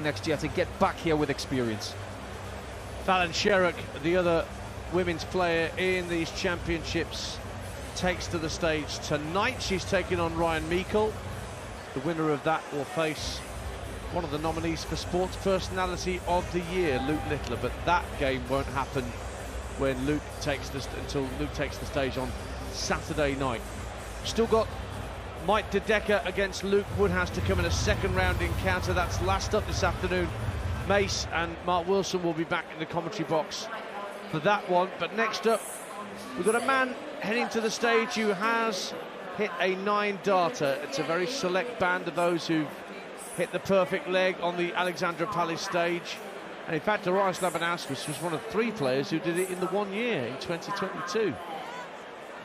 next year to get back here with experience. Fallon Sherrock, the other women's player in these championships, takes to the stage tonight. She's taking on Ryan Meikle. The winner of that will face one of the nominees for Sports Personality of the Year, Luke Littler, but that game won't happen when Luke takes the stage on Saturday night. Still got Mike De Decker against Luke Woodhouse to come in a second round encounter. That's last up this afternoon. Mace and Mark Wilson will be back in the commentary box for that one. But next up, we've got a man heading to the stage who has hit a 9 darter. It's a very select band of those who've hit the perfect leg on the Alexandra Palace stage. And in fact, Darius Labanauskas was one of 3 players who did it in the 1 year in 2022.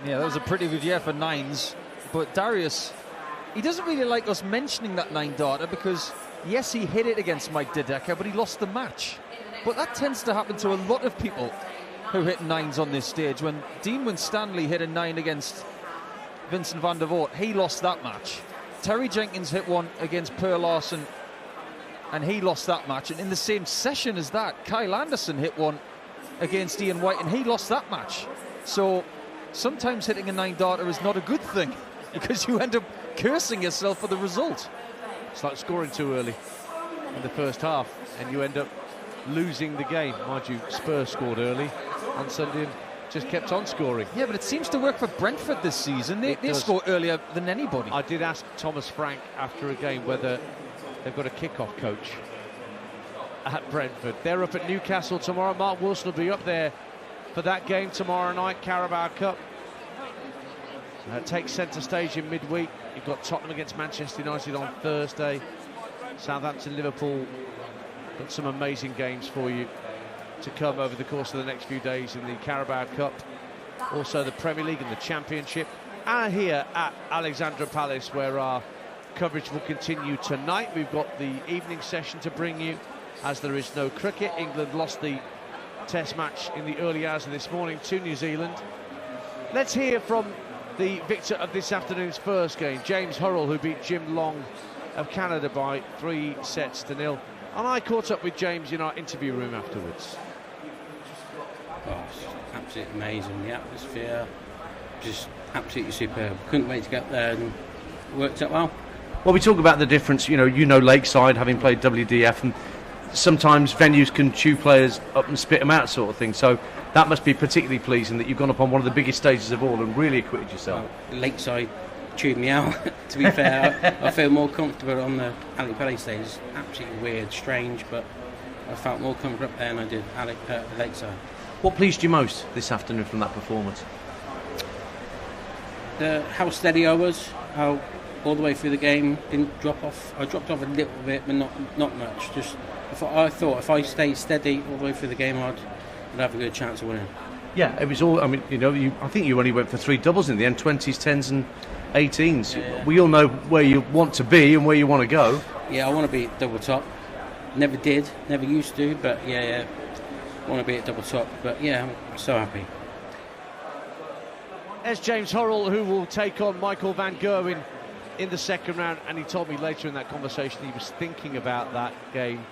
Yeah, that was a pretty good year for 9s. But Darius, he doesn't really like us mentioning that 9 darter because, yes, he hit it against Mike De Decker, but he lost the match. But that tends to happen to a lot of people who hit 9s on this stage. When Dean Winstanley hit a 9 against Vincent van der Voort, he lost that match. Terry Jenkins hit one against Per Larson, and he lost that match. And in the same session as that, Kyle Anderson hit one against Ian White, and he lost that match. So sometimes hitting a 9 darter is not a good thing, because you end up cursing yourself for the result. It's like scoring too early in the first half, and you end up losing the game. Mind you, Spurs scored early on Sunday and just kept on scoring. Yeah, but it seems to work for Brentford this season. They score earlier than anybody. I did ask Thomas Frank after a game whether they've got a kick-off coach at Brentford. They're up at Newcastle tomorrow. Mark Wilson will be up there for that game tomorrow night, Carabao Cup. Takes centre stage in midweek. You've got Tottenham against Manchester United on Thursday. Southampton, Liverpool. Got some amazing games for you to come over the course of the next few days in the Carabao Cup. Also the Premier League and the Championship. And here at Alexandra Palace, where our coverage will continue tonight. We've got the evening session to bring you, as there is no cricket. England lost the Test match in the early hours of this morning to New Zealand. Let's hear from the victor of this afternoon's first game, James Hurrell, who beat Jim Long of Canada by 3-0. And I caught up with James in our interview room afterwards. Oh, it's absolutely amazing. The atmosphere, just absolutely superb. Couldn't wait to get there, and it worked out well. Well, we talk about the difference, you know Lakeside, having played WDF, and sometimes venues can chew players up and spit them out, sort of thing. So that must be particularly pleasing that you've gone up on one of the biggest stages of all and really acquitted yourself. Well, Lakeside chewed me out, to be fair. I feel more comfortable on the Ali Pele stage. It's absolutely weird, strange, but I felt more comfortable up there than I did at Lakeside. What pleased you most this afternoon from that performance? How steady I was, how all the way through the game didn't drop off. I dropped off a little bit, but not much. Just I thought if I stayed steady all the way through the game, I'd have a good chance of winning. Yeah, it was all. I mean, I think you only went for 3 doubles in the end: 20s, 10s, and 18s. Yeah. We all know where you want to be and where you want to go. Yeah, I want to be at double top. Never did, never used to, but yeah. I want to be at double top, but yeah, I'm so happy. There's James Hurrell, who will take on Michael van Gerwen in the second round, and he told me later in that conversation he was thinking about that game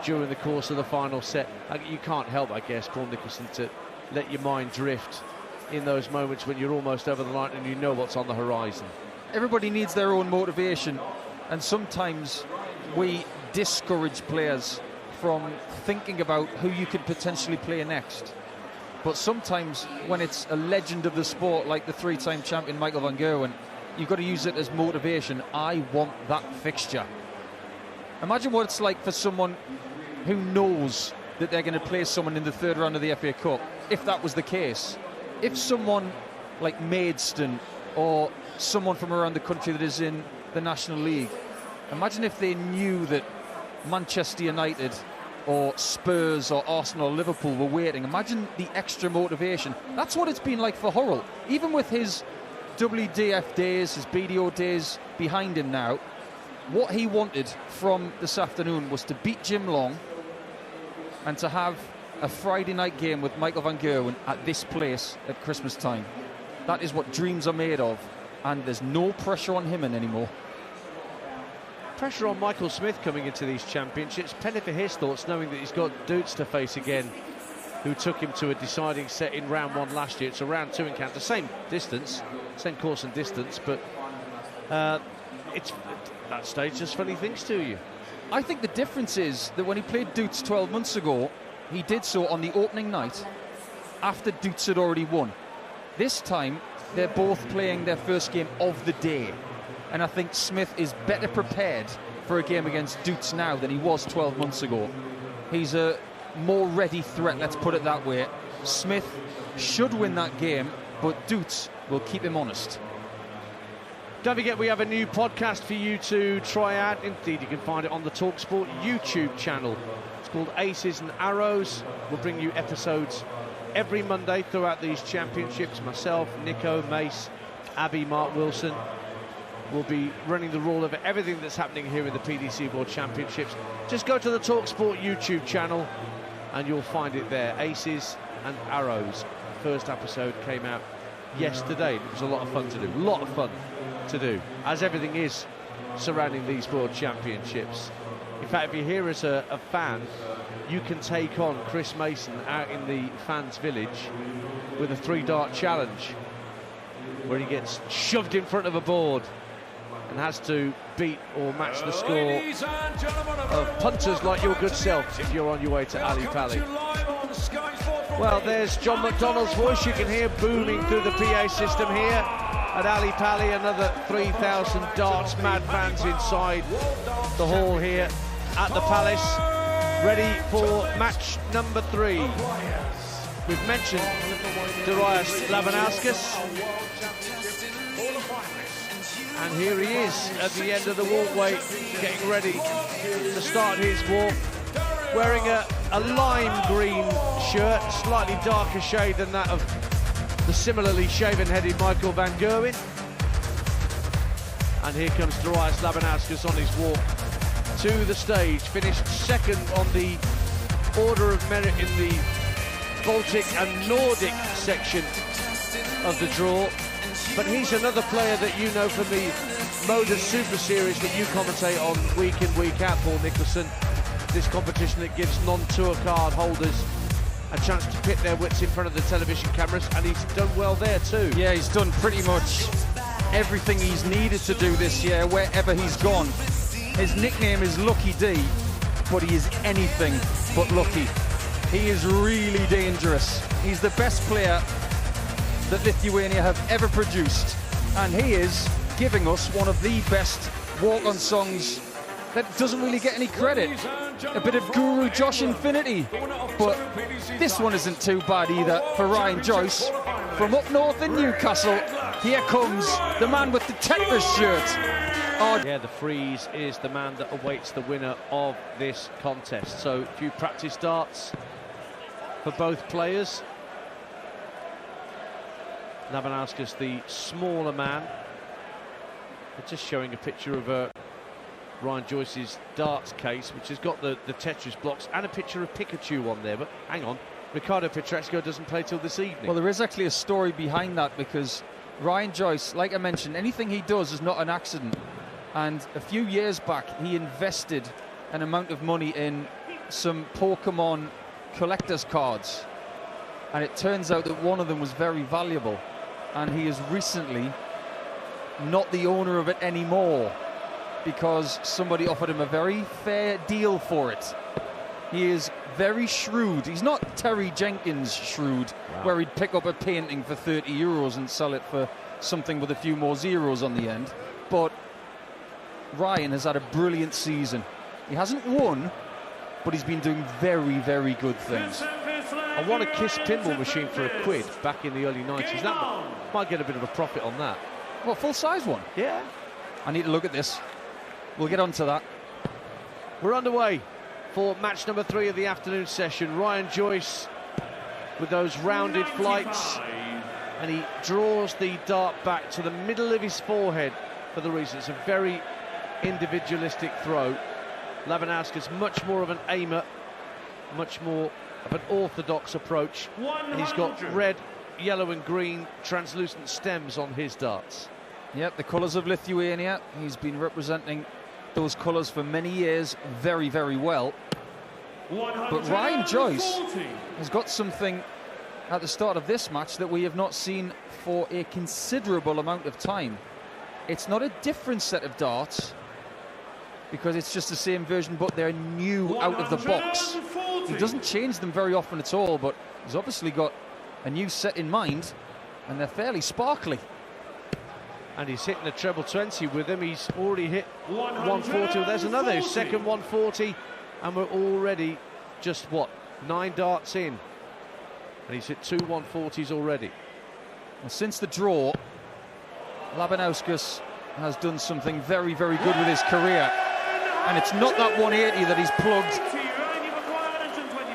during the course of the final set. You can't help, I guess, Paul Nicholson, to let your mind drift in those moments when you're almost over the line and you know what's on the horizon. Everybody needs their own motivation, and sometimes we discourage players from thinking about who you could potentially play next. But sometimes when it's a legend of the sport like the 3-time champion Michael van Gerwen, you've got to use it as motivation. I want that fixture. Imagine what it's like for someone who knows that they're going to play someone in the 3rd round of the FA Cup, if that was the case. If someone like Maidstone or someone from around the country that is in the National League, imagine if they knew that Manchester United or Spurs or Arsenal or Liverpool were waiting. Imagine the extra motivation. That's what it's been like for Hurrell. Even with his WDF days, his BDO days behind him now, what he wanted from this afternoon was to beat Jim Long and to have a Friday night game with Michael van Gerwen at this place at Christmas time. That is what dreams are made of, and there's no pressure on him anymore. pressure on Michael Smith coming into these championships. Penny for his thoughts, knowing that he's got DARTS to face again, who took him to a deciding set in round 1 last year. It's a round 2 encounter, same distance, same course and distance, but it's that stage does funny things to you. I think the difference is that when he played DARTS 12 months ago, he did so on the opening night after DARTS had already won. This time, they're both playing their first game of the day. And I think Smith is better prepared for a game against DARTS now than he was 12 months ago. He's a more ready threat, let's put it that way. Smith should win that game, but DARTS will keep him honest. Don't forget, we have a new podcast for you to try out. Indeed, you can find it on the talkSPORT YouTube channel. It's called Aces and Arrows. We'll bring you episodes every Monday throughout these championships. Myself, Nico, Mace, Abby, Mark Wilson will be running the rule over everything that's happening here in the PDC World Championships. Just go to the talkSPORT YouTube channel and you'll find it there. Aces and Arrows. The first episode came out yesterday. It was a lot of fun to do. A lot of fun to do, as everything is surrounding these World Championships. In fact, if you're here as a fan, you can take on Chris Mason out in the fans' village with a 3-dart challenge, where he gets shoved in front of a board and has to beat or match the score of punters like your good self if you're on your way to Ali Pali. Well, there's John McDonnell's voice you can hear booming through the PA system here at Ali Pali. Another 3,000 darts mad fans inside the hall here at the Palace, ready for match number 3. We've mentioned Darius Labanauskas, and here he is at the end of the walkway, getting ready to start his walk, wearing a lime green shirt, slightly darker shade than that of the similarly shaven-headed Michael van Gerwen. And here comes Darius Labanauskas on his walk to the stage, finished second on the order of merit in the Baltic and Nordic section of the draw. But he's another player that you know from the Moda Super Series that you commentate on week in, week out, Paul Nicholson. This competition that gives non-tour card holders a chance to pit their wits in front of the television cameras, and he's done well there too. Yeah, he's done pretty much everything he's needed to do this year wherever he's gone. His nickname is Lucky D, but he is anything but lucky. He is really dangerous. He's the best player that Lithuania have ever produced, and he is giving us one of the best walk-on songs that doesn't really get any credit. A bit of Guru Josh Infinity, but this one isn't too bad either for Ryan Joyce. From up north in Newcastle, here comes the man with the Tetris shirt. Yeah, the freeze is the man that awaits the winner of this contest. So a few practice darts for both players. Labanauskas, the smaller man. They're just showing a picture of Ryan Joyce's darts case, which has got the Tetris blocks and a picture of Pikachu on there. But hang on, Ricardo Pietreczko doesn't play till this evening. Well, there is actually a story behind that, because Ryan Joyce, like I mentioned, anything he does is not an accident. And a few years back, he invested an amount of money in some Pokemon collector's cards. And it turns out that one of them was very valuable. And he is recently not the owner of it anymore, because somebody offered him a very fair deal for it. He is very shrewd. He's not Terry Jenkins shrewd, wow, where he'd pick up a painting for 30 euros and sell it for something with a few more zeros on the end. But Ryan has had a brilliant season. He hasn't won, but he's been doing very, very good things. I won a Kiss pinball machine for £1 back in the early 90s. That might get a bit of a profit on that. What, full-size one? Yeah. I need to look at this. We'll get on to that. We're underway for match number 3 of the afternoon session. Ryan Joyce with those rounded flights, and he draws the dart back to the middle of his forehead for the reason it's a very individualistic throw. Labanauskas much more of an aimer, much more of an orthodox approach. And he's got red, yellow and green translucent stems on his darts. Yep, the colours of Lithuania. He's been representing those colours for many years very, very well. But Ryan Joyce has got something at the start of this match that we have not seen for a considerable amount of time. It's not a different set of darts, because it's just the same version, but they're new out of the box. He doesn't change them very often at all, but he's obviously got a new set in mind, and they're fairly sparkly. And he's hitting a treble 20 with them. He's already hit 140. Well, there's another, his second 140, and we're already just, what, 9 darts in. And he's hit 2 140s already. Well, since the draw, Labanauskas has done something very, very good with his career. And it's not that 180 that he's plugged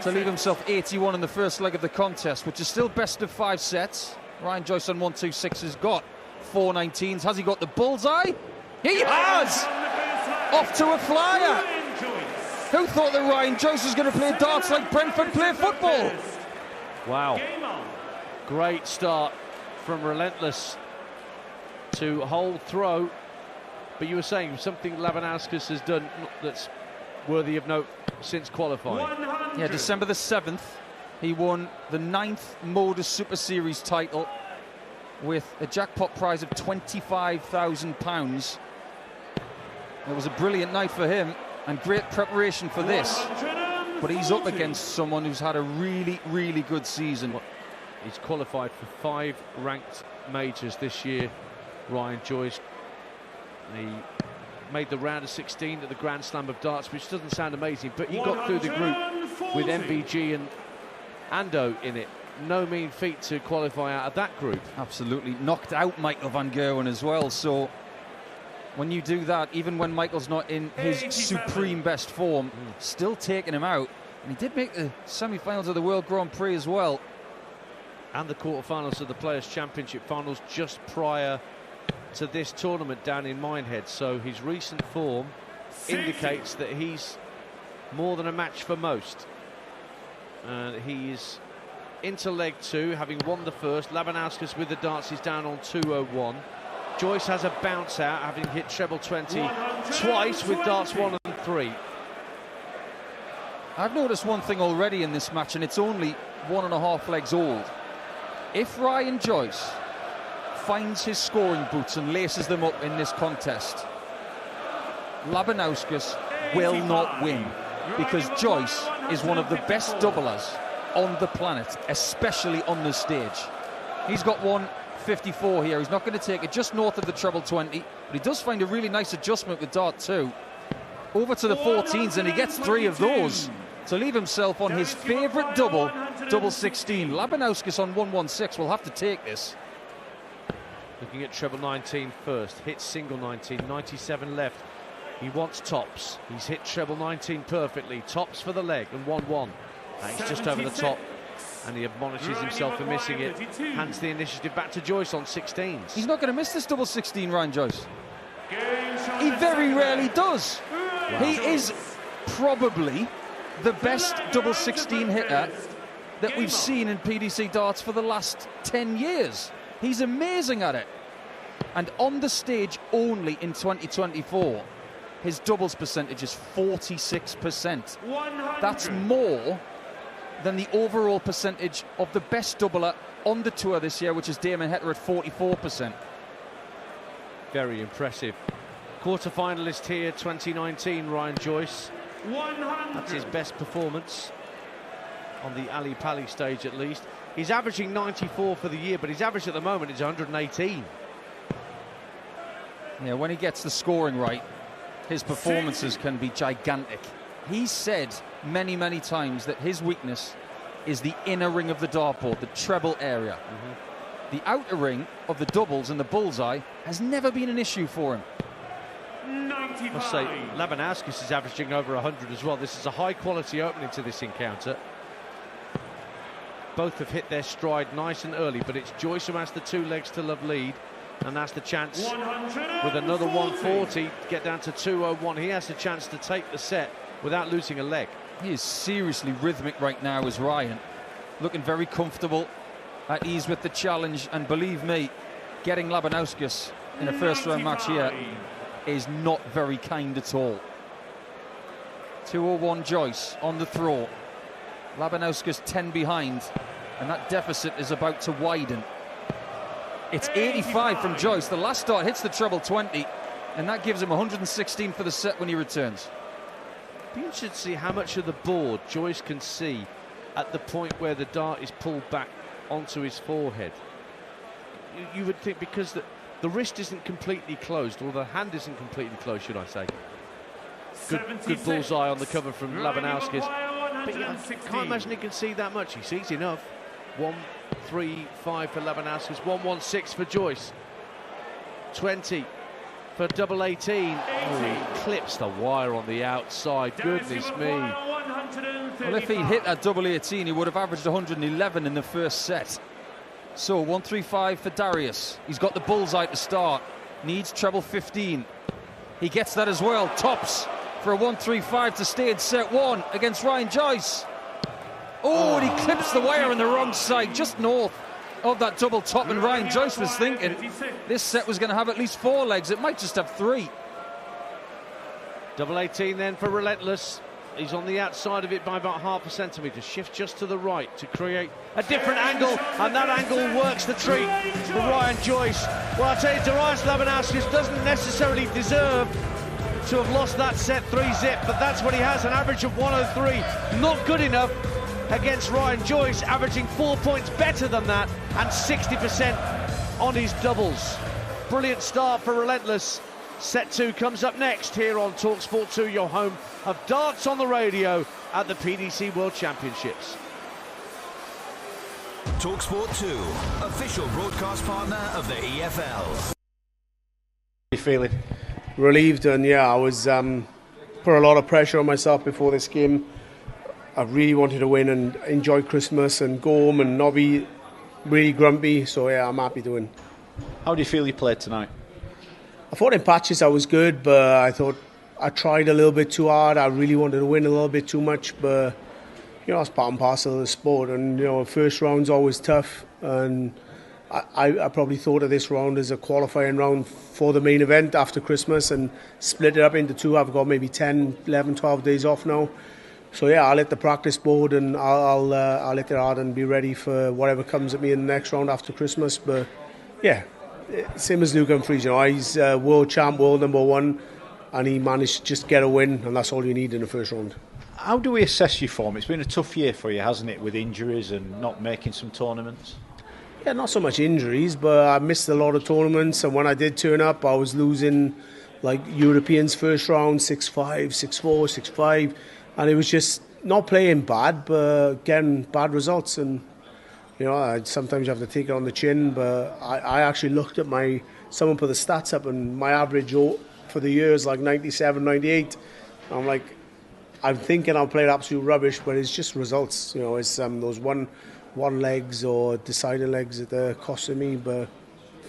to leave himself 81 in the first leg of the contest, which is still best of 5 sets. Ryan Joyce on 126 has got 4 19s. Has he got the bullseye? He has! Off to a flyer. Who thought that Ryan Joyce was going to play darts like Brentford play football? Wow. Great start from Relentless to hold throw. But you were saying something Labanauskas has done that's worthy of note since qualifying. Yeah, December the 7th, he won the 9th Modus Super Series title with a jackpot prize of £25,000. It was a brilliant night for him and great preparation for this. But he's up against someone who's had a really, really good season. He's qualified for 5 ranked majors this year, Ryan Joyce. He made the round of 16 at the Grand Slam of Darts, which doesn't sound amazing, but he got through the group with MVG and Ando in it. No mean feat to qualify out of that group. Absolutely. Knocked out Michael van Gerwen as well. So when you do that, even when Michael's not in his supreme best form, still taking him out. And he did make the semi-finals of the World Grand Prix as well. And the quarterfinals of the Players' Championship finals just prior to this tournament down in Minehead. So his recent form indicates that he's more than a match for most. And he is into leg 2, having won the first. Labanauskas with the darts is down on 201. Joyce has a bounce out, having hit treble 20 twice with darts 1 and 3. I've noticed one thing already in this match, and it's only 1.5 legs old. If Ryan Joyce finds his scoring boots and laces them up in this contest, Labanauskas will not win, because Joyce is one of the best doublers on the planet, especially on the stage. He's got 154 here. He's not going to take it, just north of the treble 20, but he does find a really nice adjustment with dart 2 over to the 14s, and he gets 3 of those to leave himself on his favourite double 16. Labanauskas on 116 will have to take this. Looking at treble 19 first, hit single 19, 97 left. He wants tops. He's hit treble 19 perfectly. Tops for the leg and 1-1. He's just over the top, and he admonishes himself for missing it. Hands the initiative back to Joyce on 16s. He's not going to miss this double 16, Ryan Joyce. He very rarely does. Wow. He is probably the best double 16 hitter that we've seen in PDC darts for the last 10 years. He's amazing at it. And on the stage only in 2024, his doubles percentage is 46%. That's more than the overall percentage of the best doubler on the tour this year, which is Damon Hector at 44%. Very impressive. Quarter-finalist here, 2019, Ryan Joyce. That's his best performance on the Ali Pali stage, at least. He's averaging 94 for the year, but his average at the moment is 118. Yeah, when he gets the scoring right, his performances can be gigantic. He's said many, many times that his weakness is the inner ring of the dartboard, the treble area. The outer ring of the doubles and the bullseye has never been an issue for him. I must say, Labanauskas is averaging over 100 as well. This is a high-quality opening to this encounter. Both have hit their stride nice and early, but it's Joyce who has the 2 legs to love lead, and that's the chance with another 140 to get down to 201. He has a chance to take the set without losing a leg. He is seriously rhythmic right now as Ryan, looking very comfortable, at ease with the challenge, and believe me, getting Labanauskas in a first-round match here is not very kind at all. 201 Joyce on the throw. Labanauskas 10 behind, and that deficit is about to widen. It's 85 from Joyce. The last start hits the treble 20, and that gives him 116 for the set when he returns. Be interested to see how much of the board Joyce can see at the point where the dart is pulled back onto his forehead. You would think, because the wrist isn't completely closed, or the hand isn't completely closed, should I say. Good bullseye on the cover from Labanauskas. But I can't imagine he can see that much. He sees enough. 1-3-5 for Labanauskas, 1-1-6 for Joyce. 20 for double 18. Oh, he clips the wire on the outside. Goodness me. Well, if he'd hit that double 18, he would have averaged 111 in the first set. So 1-3-5 for Darius. He's got the bullseye to start. Needs treble 15. He gets that as well. Tops for a 1-3-5 to stay in set 1 against Ryan Joyce. Oh, and he clips the wire on the wrong side, just north of that double top. And Ryan Joyce was thinking this set was going to have at least 4 legs. It might just have 3. Double 18 then for Relentless. He's on the outside of it by about half a centimetre. Shift just to the right to create a different angle, and that angle works the treat for Ryan Joyce. Well, I tell you, Darius Labanauskas doesn't necessarily deserve to have lost that set 3-zip, but that's what he has, an average of 103. Not good enough against Ryan Joyce, averaging 4 points better than that, and 60% on his doubles. Brilliant start for Relentless. Set 2 comes up next here on talkSPORT 2, your home of darts on the radio at the PDC World Championships. talkSPORT 2, official broadcast partner of the EFL. How are you feeling? Relieved, and yeah, I was put a lot of pressure on myself before this game. I really wanted to win and enjoy Christmas and go home and not be really grumpy, so yeah, I'm happy to win. How do you feel you played tonight? I thought in patches I was good, but I thought I tried a little bit too hard. I really wanted to win a little bit too much, but you know, it's part and parcel of the sport, and you know, first round's always tough, and I probably thought of this round as a qualifying round for the main event after Christmas and split it up into 2. I've got maybe 10, 11, 12 days off now. So yeah, I'll let the practice board, and I'll let it out and be ready for whatever comes at me in the next round after Christmas. But yeah, same as Luke Humphries, you know, he's world champ, world number 1, and he managed to just get a win, and that's all you need in the first round. How do we assess your form? It's been a tough year for you, hasn't it, with injuries and not making some tournaments? Yeah, not so much injuries, but I missed a lot of tournaments, and when I did turn up, I was losing like Europeans first round, 6-5, 6-4, 6-5, and it was just not playing bad, but getting bad results. And you know, sometimes you have to take it on the chin, but I actually looked at someone put the stats up, and my average for the year is like 97, 98. I'm like, I'm thinking I'll play absolute rubbish, but it's just results. You know, it's those one legs or deciding legs that are costing me, but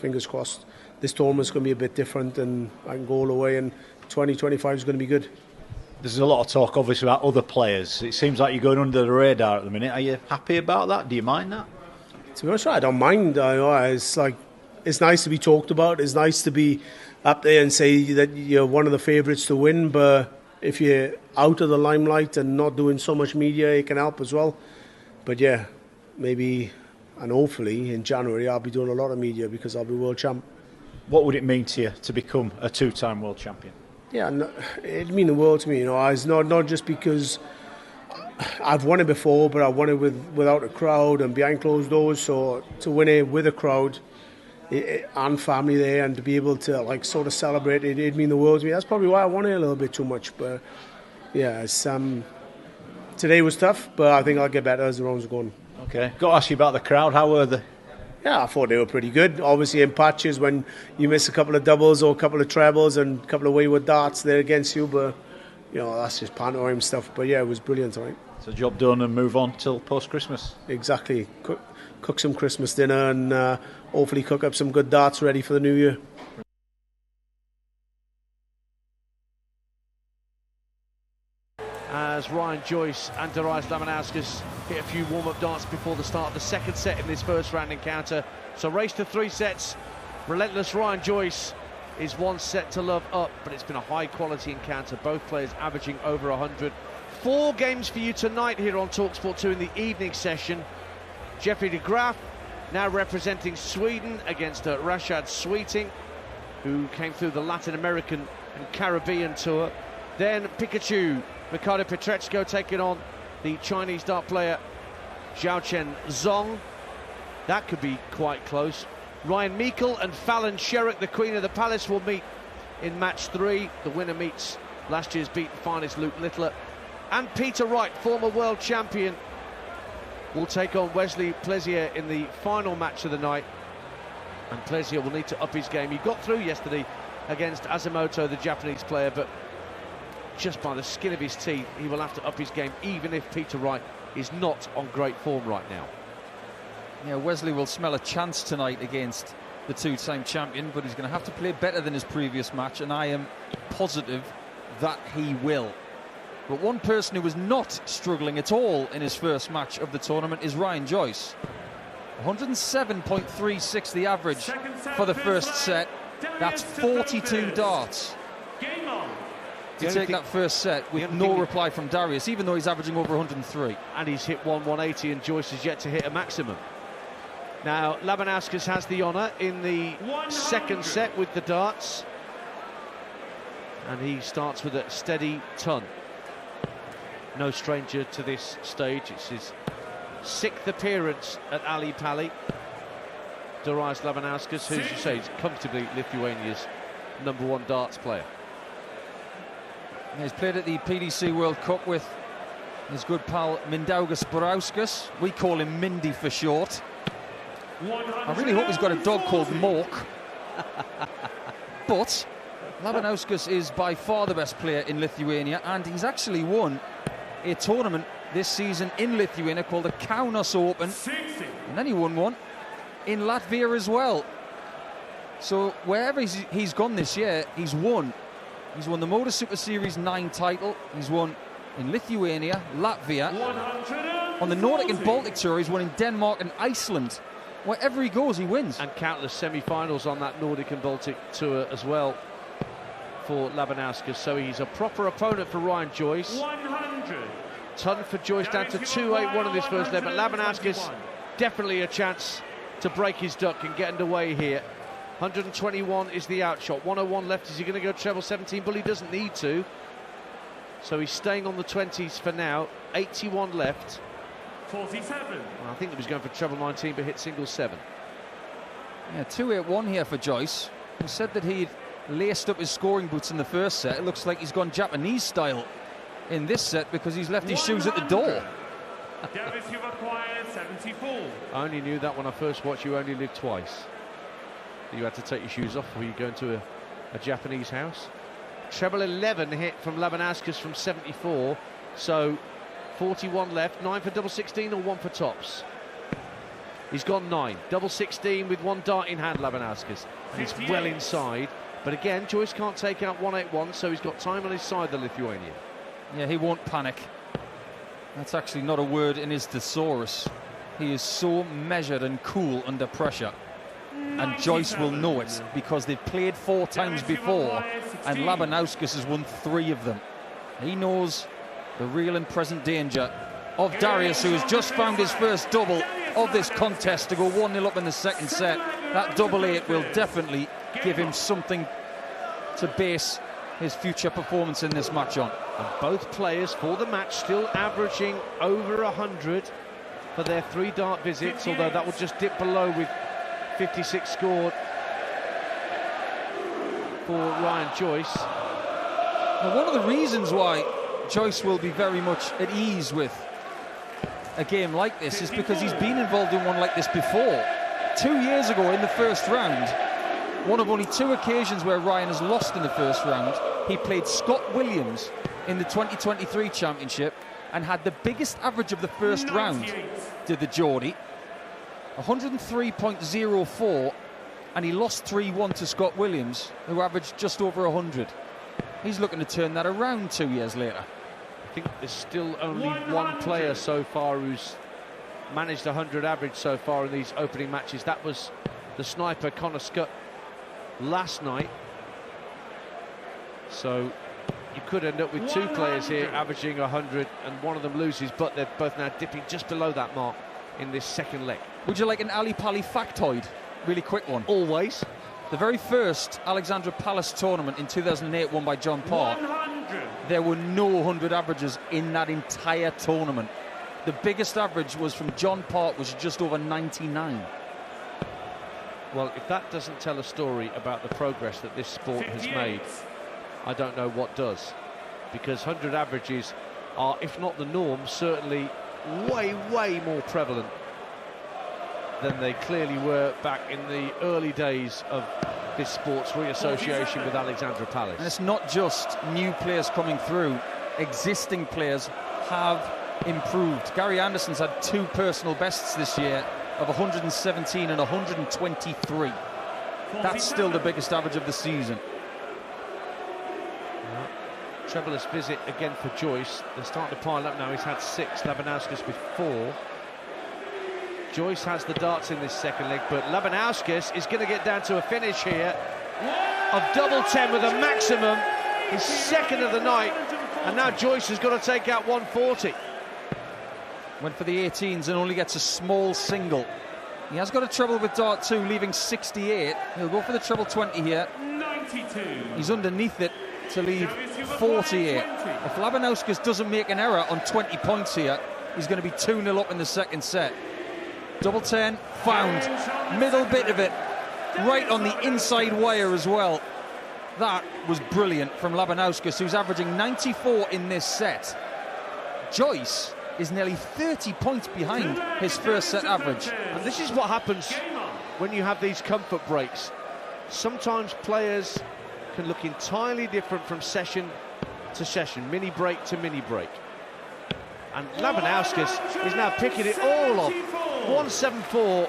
fingers crossed. This tournament's going to be a bit different, and I can go all the way, and 2025 is going to be good. There's a lot of talk, obviously, about other players. It seems like you're going under the radar at the minute. Are you happy about that? Do you mind that? To be honest, I don't mind. It's like, it's nice to be talked about. It's nice to be up there and say that you're one of the favourites to win. But if you're out of the limelight and not doing so much media, it can help as well. But yeah, maybe, and hopefully in January I'll be doing a lot of media because I'll be world champ. What would it mean to you to become a 2-time world champion? Yeah, it'd mean the world to me. You know, it's not just because I've won it before, but I won it without a crowd and behind closed doors. So to win it with a crowd and family there, and to be able to like sort of celebrate it, it'd mean the world to me. That's probably why I won it a little bit too much. But yeah, today was tough, but I think I'll get better as the rounds go on. Okay, got to ask you about the crowd. How were they? Yeah, I thought they were pretty good. Obviously in patches, when you miss a couple of doubles or a couple of trebles and a couple of wayward darts, they're against you, but you know, that's just pantomime stuff. But yeah, it was brilliant, right? So job done and move on till post-Christmas. Exactly. Cook some Christmas dinner and hopefully cook up some good darts ready for the new year. As Ryan Joyce and Darius Labanauskas hit a few warm-up darts before the start of the second set in this first round encounter. So race to 3 sets. Relentless Ryan Joyce is one set to love up, but it's been a high-quality encounter. Both players averaging over 100. 4 games for you tonight here on talkSPORT 2 in the evening session. Jeffrey de Graaf now representing Sweden against Rashad Sweeting, who came through the Latin American and Caribbean tour. Then Pikachu, Mikhailo Petrechko taking on the Chinese dart player Xiaochen Zhong. That could be quite close. Ryan Meikle and Fallon Sherrock, the Queen of the Palace, will meet in match 3. The winner meets last year's beaten finalist Luke Littler. And Peter Wright, former world champion, will take on Wesley Plezier in the final match of the night. And Plezier will need to up his game. He got through yesterday against Azumoto, the Japanese player, but just by the skin of his teeth, he will have to up his game, even if Peter Wright is not on great form right now. Yeah, Wesley will smell a chance tonight against the 2-time champion, but he's going to have to play better than his previous match, and I am positive that he will. But one person who was not struggling at all in his first match of the tournament is Ryan Joyce. 107.36 the average for the first set. That's 42 darts to take that first set with no reply from Darius, even though he's averaging over 103. And he's hit 180, and Joyce has yet to hit a maximum. Now, Labanauskas has the honour in the second set with the darts. And he starts with a steady ton. No stranger to this stage. It's his 6th appearance at Ali Pali. Darius Labanauskas, who, as you say, is comfortably Lithuania's #1 darts player. He's played at the PDC World Cup with his good pal Mindaugas Burauskas. We call him Mindy for short. I really hope he's got a dog called Mork. But Labanauskas is by far the best player in Lithuania, and he's actually won a tournament this season in Lithuania called the Kaunas Open, and then he won one in Latvia as well. So wherever he's gone this year, he's won. He's won the Motor Super Series 9 title. He's won in Lithuania, Latvia. On the Nordic and Baltic Tour, he's won in Denmark and Iceland. Wherever he goes, he wins. And countless semi-finals on that Nordic and Baltic Tour as well for Labanauskas. So he's a proper opponent for Ryan Joyce. 100. Ton for Joyce down to 2-8-1 in this first leg, but Labanauskas definitely a chance to break his duck and get underway here. 121 is the outshot. 101 left. Is he going to go treble 17? Well, he doesn't need to. So he's staying on the 20s for now. 81 left. 47. I think he was going for treble 19, but hit single 7. Yeah, 2-8-1 here for Joyce. He said that he'd laced up his scoring boots in the first set. It looks like he's gone Japanese style in this set because he's left his shoes at the door. Darius, you've acquired 74. I only knew that when I first watched You Only Live Twice. You had to take your shoes off before you go into a Japanese house. Treble 11 hit from Labanauskas from 74. So 41 left. 9 for double 16 or 1 for tops? He's gone 9. Double 16 with 1 dart in hand, Labanauskas. And he's well inside. But again, Joyce can't take out 181, so he's got time on his side, the Lithuanian. Yeah, he won't panic. That's actually not a word in his thesaurus. He is so measured and cool under pressure. And Joyce will know it because they've played 4 times before and Labanauskas has won 3 of them. He knows the real and present danger of Darius, who has just found his first double of this contest to go 1-0 up in the second set. That double 8 will definitely give him something to base his future performance in this match on. And both players for the match still averaging over 100 for their 3 dart visits, although that will just dip below with 56 scored for Ryan Joyce. Now, one of the reasons why Joyce will be very much at ease with a game like this is because he's been involved in one like this before. 2 years ago in the first round, one of only 2 occasions where Ryan has lost in the first round, he played Scott Williams in the 2023 championship and had the biggest average of the first round, did the Geordie. 103.04, and he lost 3-1 to Scott Williams, who averaged just over 100. He's looking to turn that around 2 years later. I think there's still only 1 player so far who's managed 100 average so far in these opening matches. That was the sniper Connor Scott last night. So you could end up with 2 players here averaging 100 and one of them loses, but they're both now dipping just below that mark in this second leg. Would you like an Ali Pali factoid? Really quick one. Always. The very first Alexandra Palace tournament in 2008 won by John Park. There were no 100 averages in that entire tournament. The biggest average was from John Park, which was just over 99. Well, if that doesn't tell a story about the progress that this sport has made, I don't know what does. Because 100 averages are, if not the norm, certainly way, way more prevalent than they clearly were back in the early days of this sport's reassociation with Alexandra Palace. And it's not just new players coming through. Existing players have improved. Gary Anderson's had 2 personal bests this year of 117 and 123. That's still the biggest average of the season. Troublous visit again for Joyce. They're starting to pile up now. He's had 6, Labanauskas with 4. Joyce has the darts in this second leg, but Labanauskas is going to get down to a finish here of double 10 with a maximum, his second of the night, and now Joyce has got to take out 140. Went for the 18s and only gets a small single. He has got a treble with dart 2, leaving 68. He'll go for the treble 20 here. 92. He's underneath it to leave 48. If Labanauskas doesn't make an error on 20 points here, he's going to be 2-0 up in the second set. Double 10, found. Middle bit of it, right on the inside wire as well. That was brilliant from Labanauskas, who's averaging 94 in this set. Joyce is nearly 30 points behind his first set average. And this is what happens when you have these comfort breaks. Sometimes players can look entirely different from session to session, mini break to mini break. And Labanauskas is now picking it all off. 174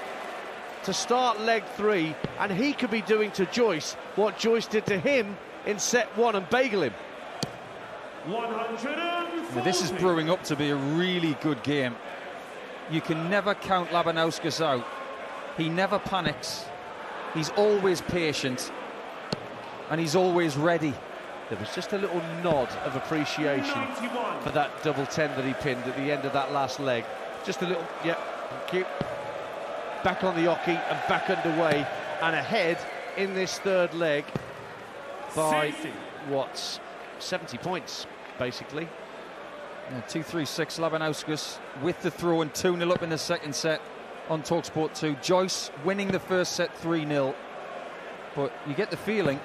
to start leg 3, and he could be doing to Joyce what Joyce did to him in set 1 and bagel him. 140. Now, this is brewing up to be a really good game. You can never count Labanauskas out. He never panics. He's always patient, and he's always ready. There was just a little nod of appreciation for that double 10 that he pinned at the end of that last leg. Just a little, yeah, thank you. Back on the hockey and back underway and ahead in this third leg by, 60. what, 70 points, basically. Yeah, 2-3-6 Labanauskas with the throw and 2-0 up in the second set on talkSPORT 2. Joyce winning the first set 3-0. But you get the feeling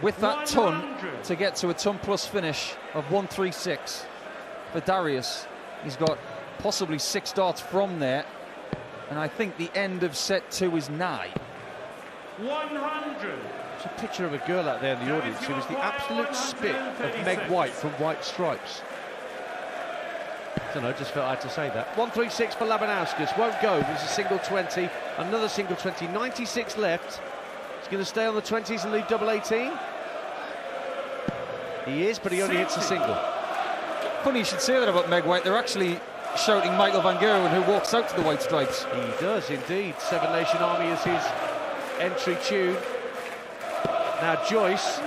with that ton to get to a ton plus finish of 1-3-6 for Darius. He's got possibly 6 darts from there, and I think the end of set 2 is nigh. 100. There's a picture of a girl out there in the audience who was the absolute spit of Meg White from White Stripes. I don't know, just felt I had to say that. 1-3-6 for Labanauskas, won't go. There's a single 20, another single 20, 96 left. He's going to stay on the 20s and lead double 18. He is, but he only hits a single. Funny you should say that about Meg White. They're actually shouting Michael van Gerwen, who walks out to the White Stripes. He does indeed. Seven Nation Army is his entry tune. Now Joyce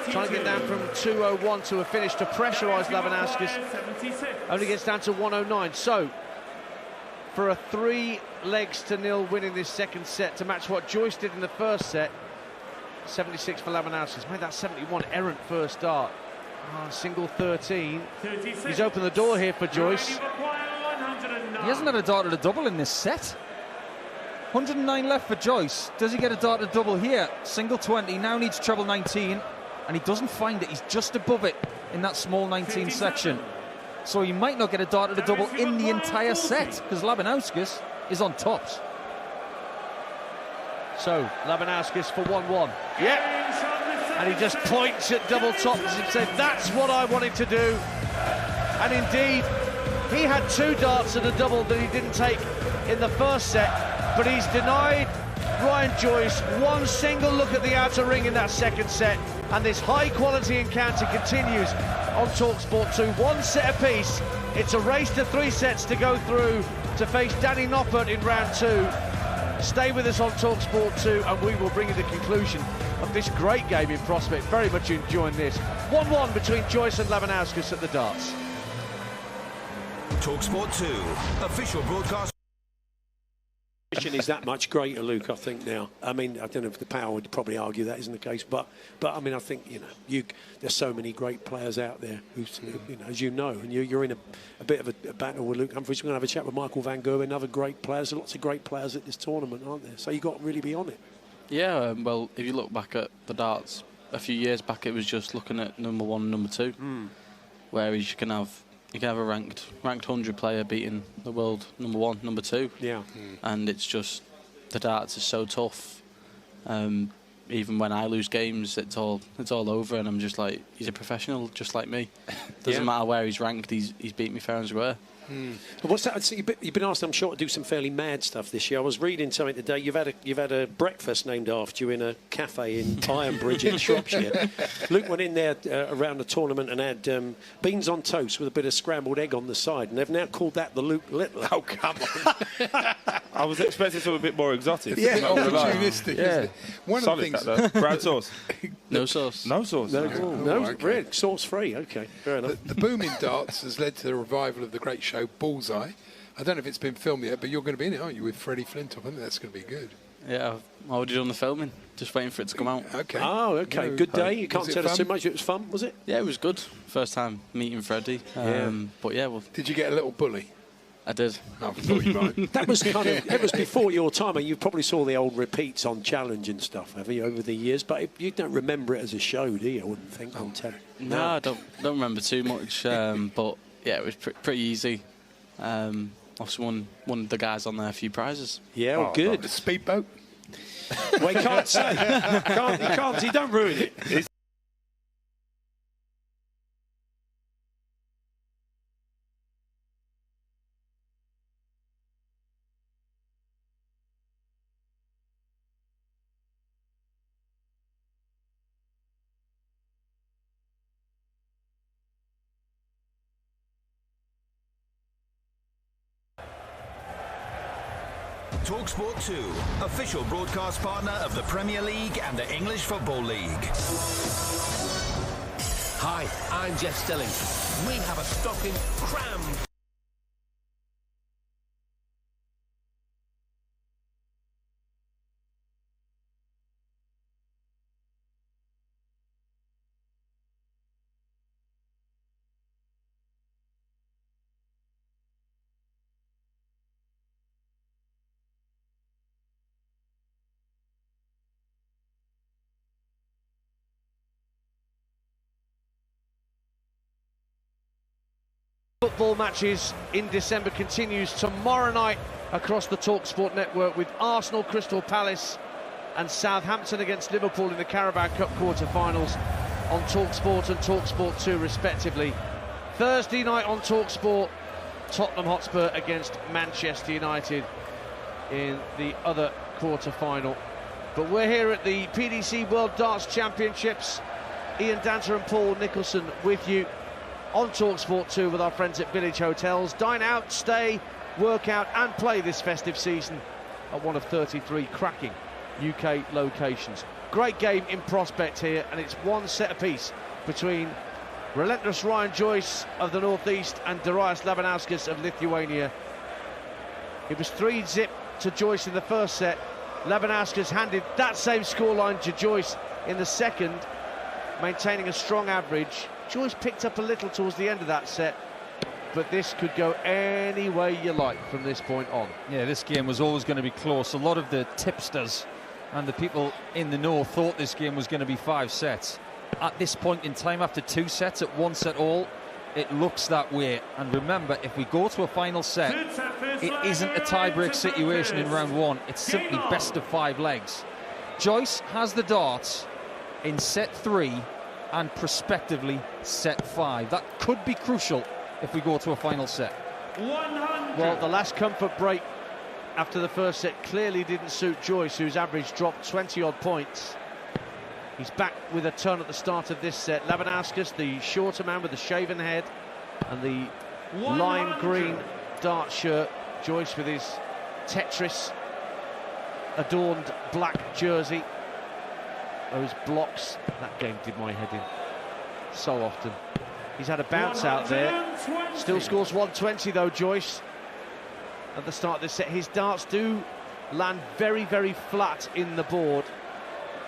92. trying to get down from 201 to a finish to pressurise Labanauskas. 76. Only gets down to 109. So for a 3 legs to 0 win in this second set to match what Joyce did in the first set, 76 for Labanauskas. Made that 71 errant first dart. Single 13. 36. He's opened the door here for Joyce. He hasn't had a dart at a double in this set. 109 left for Joyce. Does he get a dart at a double here? Single 20, now needs treble 19, and he doesn't find it. He's just above it in that small 19 section. So he might not get a dart at a double in the entire set, because Labanauskas is on tops. So Labanauskas for 1-1. Yep. And he just points at double tops and said, that's what I wanted to do. And indeed, he had 2 darts at a double that he didn't take in the first set, but he's denied Ryan Joyce one single look at the outer ring in that second set, and this high-quality encounter continues on talkSPORT 2. 1 set apiece. It's a race to 3 sets to go through to face Danny Noppert in round 2. Stay with us on talkSPORT 2 and we will bring you the conclusion of this great game in Prospect. Very much enjoying this. 1-1 between Joyce and Labanauskas at the darts. talkSPORT 2, official broadcast. Is that much greater, Luke? I think now. I mean, I don't know if the power would probably argue that isn't the case, but I mean, I think there's so many great players out there who, as you know, and you're in a bit of a battle with Luke Humphries. We're going to have a chat with Michael van Gerwen, other great players. There's lots of great players at this tournament, aren't there? So you've got to really be on it. Yeah, well, if you look back at the darts a few years back, it was just looking at number 1 and number 2, whereas you can have a ranked 100 player beating the world number 1, number 2. Yeah. And it's just, the darts is so tough. Even when I lose games, it's all over, and I'm just like, he's a professional just like me. Doesn't matter where he's ranked, he's beat me fair and square. What's that? So you've been asked, I'm sure, to do some fairly mad stuff this year. I was reading something today. You've had a breakfast named after you in a cafe in Ironbridge in Shropshire. Luke went in there around the tournament and had beans on toast with a bit of scrambled egg on the side, and they've now called that the Luke Littler. Oh, come on! I was expecting something a bit more exotic. Yeah, opportunistic. Yeah, one solid of the things. Brown sauce. No sauce. No sauce. No, okay. Sauce free. Okay, fair enough. The boom in darts has led to the revival of the great show Bullseye. I don't know if it's been filmed yet, but you're going to be in it, aren't you, with Freddie Flintoff? I think that's going to be good. Yeah, I've already done the filming. Just waiting for it to come out. Okay. Oh, okay. Good day. You can't tell us too much. It was fun, was it? Yeah, it was good. First time meeting Freddie. But yeah, well. Did you get a little bully? I did. I thought you might. That was it was before your time, and you probably saw the old repeats on Challenge and stuff, have you, over the years? But you don't remember it as a show, do you? I wouldn't think on telly. No, I don't remember too much. But yeah, it was pretty easy. Also won the guys on there a few prizes. Yeah, well, good. The speedboat? Well, he can't say. He can't. He don't ruin it. talkSPORT 2, official broadcast partner of the Premier League and the English Football League. Hi, I'm Jeff Stelling. We have a stocking crammed. Football matches in December continues tomorrow night across the talkSPORT network with Arsenal, Crystal Palace and Southampton against Liverpool in the Carabao Cup quarter-finals on talkSPORT and talkSPORT 2 respectively. Thursday night on talkSPORT, Tottenham Hotspur against Manchester United in the other quarter-final. But we're here at the PDC World Darts Championships. Ian Danter and Paul Nicholson with you on talkSPORT 2 with our friends at Village Hotels. Dine out, stay, work out and play this festive season at one of 33 cracking UK locations. Great game in Prospect here, and it's one set apiece between relentless Ryan Joyce of the Northeast and Darius Labanauskas of Lithuania. It was 3-0 to Joyce in the first set. Labanauskas handed that same scoreline to Joyce in the second, maintaining a strong average. Joyce picked up a little towards the end of that set, but this could go any way you like from this point on. Yeah, this game was always going to be close. A lot of the tipsters and the people in the know thought this game was going to be 5 sets. At this point in time, after 2 sets at 1 set all, it looks that way. And remember, if we go to a final set, it isn't a tie-break situation in round 1. It's simply best of 5 legs. Joyce has the darts in set 3 and prospectively set 5. That could be crucial if we go to a final set. 100. Well, the last comfort break after the first set clearly didn't suit Joyce, whose average dropped 20-odd points. He's back with a turn at the start of this set. Labanauskas, the shorter man with the shaven head and the lime green dart shirt. Joyce with his Tetris adorned black jersey. Those blocks, that game did my head in so often. He's had a bounce out there. Still scores 120 though, Joyce. At the start of this set, his darts do land very, very flat in the board.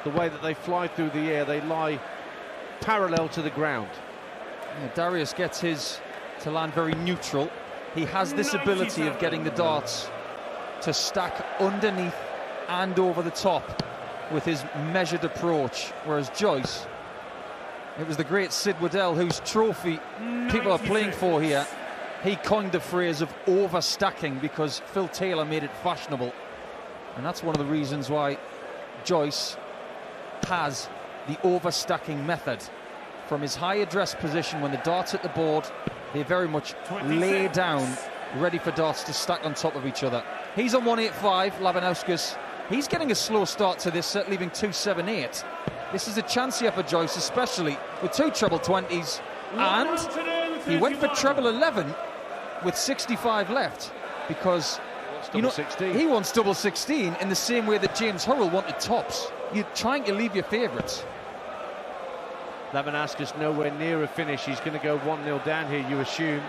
The way that they fly through the air, they lie parallel to the ground. Yeah, Darius gets his to land very neutral. He has this ability of getting the darts to stack underneath and over the top with his measured approach, whereas Joyce, it was the great Sid Waddell, whose trophy people are playing for here. He coined the phrase of overstacking because Phil Taylor made it fashionable, and that's one of the reasons why Joyce has the overstacking method. From his high address position, when the darts at the board, they very much lay down, ready for darts to stack on top of each other. He's on 185, Labanauskas. He's getting a slow start to this set, leaving 278. This is a chance here for Joyce, especially with 2 treble 20s. And he went for treble 11 with 65 left, because he wants double 16 in the same way that James Hurrell wanted tops. You're trying to leave your favourites. Labanauskas nowhere near a finish. He's going to go 1-0 down here, you assume,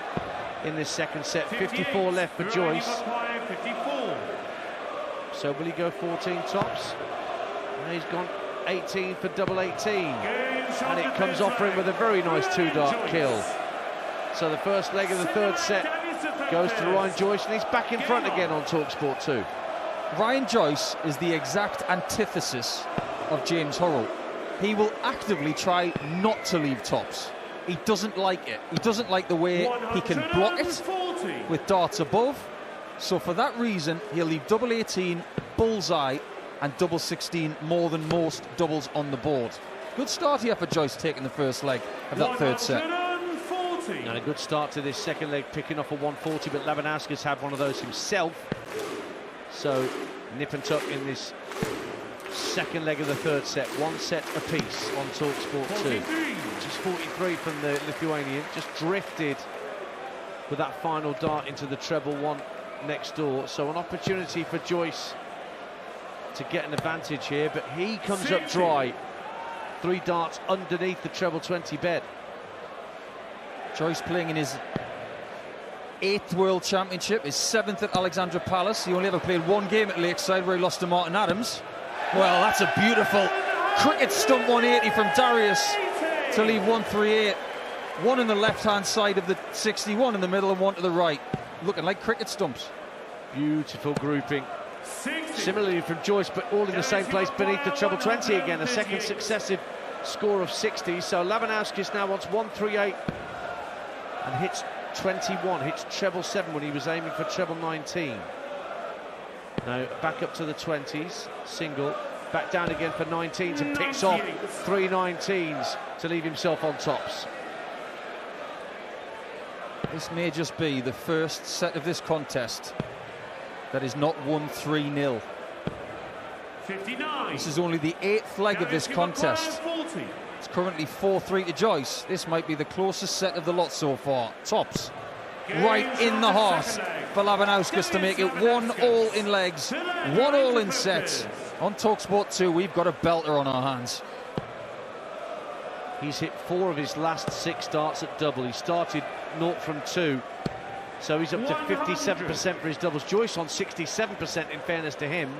in this second set. 54 left for Joyce. So will he go 14 tops? And he's gone 18 for double 18. And it comes off for him with a very nice 2-dart kill. So the first leg of the third set goes to Ryan Joyce, and he's back in front again on talkSPORT 2. Ryan Joyce is the exact antithesis of James Hurrell. He will actively try not to leave tops. He doesn't like it. He doesn't like the way he can block it with darts above. So for that reason, he'll leave double 18, bullseye, and double 16 more than most doubles on the board. Good start here for Joyce, taking the first leg of that third set. And a good start to this second leg, picking off a 140, but Labanauskas had one of those himself. So nip and tuck in this second leg of the third set. 1 set apiece on talkSPORT 2. Just 43 from the Lithuanian. Just drifted with that final dart into the treble 1 next door. So an opportunity for Joyce to get an advantage here, but he comes up dry. 3 darts underneath the treble 20 bed. Joyce playing in his 8th World Championship, his 7th at Alexandra Palace. He only ever played 1 game at Lakeside, where he lost to Martin Adams. Well, that's a beautiful cricket stump 180 from Darius to leave 138. 1 on the left-hand side of the 61 in the middle and 1 to the right. Looking like cricket stumps. Beautiful grouping. Similarly from Joyce, but all in the same place beneath the treble 20 again. A second successive score of 60. So Labanauskas now wants 138 and hits 21, hits treble 7 when he was aiming for treble 19. Now back up to the 20s, single, back down again for 19s and picks off 3 19s to leave himself on tops. This may just be the first set of this contest that is not won 3-0. 59. This is only the 8th leg of this contest. It's currently 4-3 to Joyce. This might be the closest set of the lot so far. Tops right in the heart for Labanauskas to make it 1-1 in legs, 1-1 in sets. On talkSPORT 2, we've got a belter on our hands. He's hit 4 of his last 6 darts at double. He started 0 from 2, so he's up to 57% for his doubles. Joyce on 67%, in fairness to him.